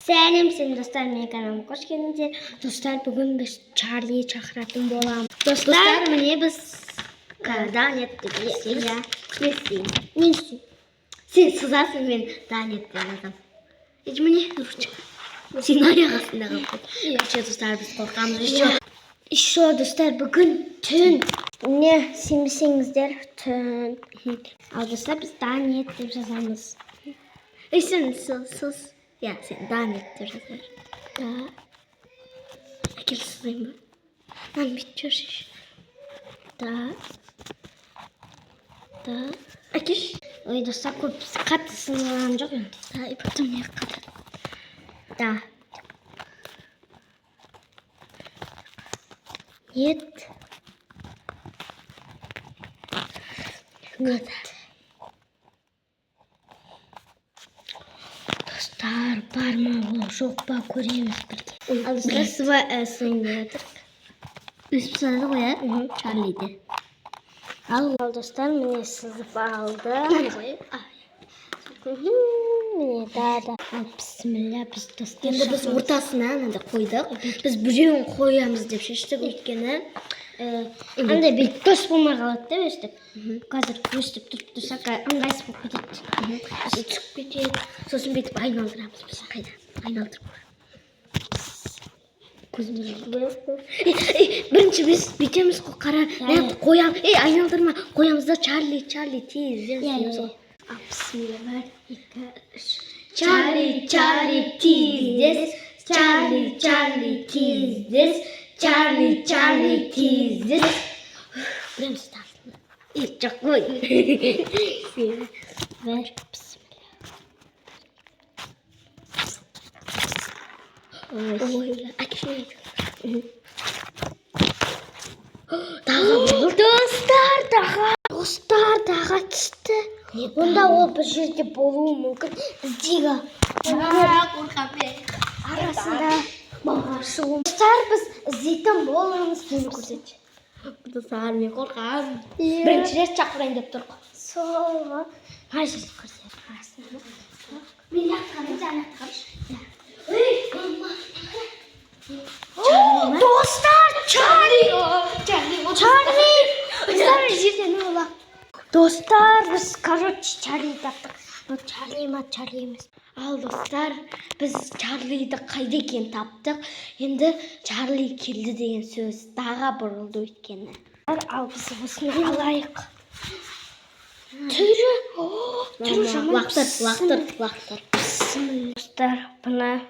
Сәлем достар, менің каналыма қош келдіңіздер. Достар, бүгін біз Чарли шақыратын боламыз. Достар, міне біз Данет деп естеймін. Мен істеймін. Сен сызасың, мен Данет деп жазамын. Міне ручка. Сен аяқ астында қалып. Еще достар, біз қорқамыз. Еще достар, бүгін түн. Не сенбесеңіздер, түн. Ал достар, біз Данет деп жазамыз. Сен сыз. Ya sen Danет деп жазар. Да. Әкел сызайын ба? Lan бүйтіп жүрші. Да. Әкел. Ой, достар, көп қатты сызған жоқ енді. Да, и потом не қатты. Да. Нет. Нет. Достар, бар ма, жоқ па, көреміз бірге. Ал достар, сызайын деп жатыр. Өсіп сызады ғой, ә? Чарлиді. Ал достар, міне сызып алды. Міне, да. Бісміллә, біз достар. Енді біз ортасына қойдық. Біз біреуін қоямыз деп шештік, өйткені андай бүйтіп дос болмай қалады да өстіп. Қазір өстіп тұрып тұрсақ ыңғайсыз болып кетеді. Түсіп кетеді. Сосын бүйтіп айналдырамыз біз. Қайда? Айналдырып қоямыз. Бірінші біз бүйтеміз қой, қара. Қоямыз. Айналдырма. Қоямыз да Чарли тез. Бісміллә, бар, 2, 3. Чарли тез. Чарли тез. Чарли тез. Прям стартно. Жоқ қой. Ver, бісміллә. Ой, әкелмей. Дағы бұл. Достар, дағы түсті. Онда ол бір жерде болуы мүмкін. Біздегі арасында маған шығу. Достар, біз іздейтін боламыз. Мені көрсетші. Достар, мен қорқам. Бірінші рет шақырайын деп тұрқ. Солға. Қай жерді көрсет. Арасында. Мен яқтарым, жаңа қарыш. Достар, Чарли! Достар, жерден ола. Достар, біз, короче, Чарли таптық. Но Чарли емес. Ал достар, біз Чарлиді қайда екен таптық. Енді Чарли келді деген сөз даға бұрылды өйткені. Ал біз осыны алайық. Түрі жаман. Лақтыр. Достар, бұны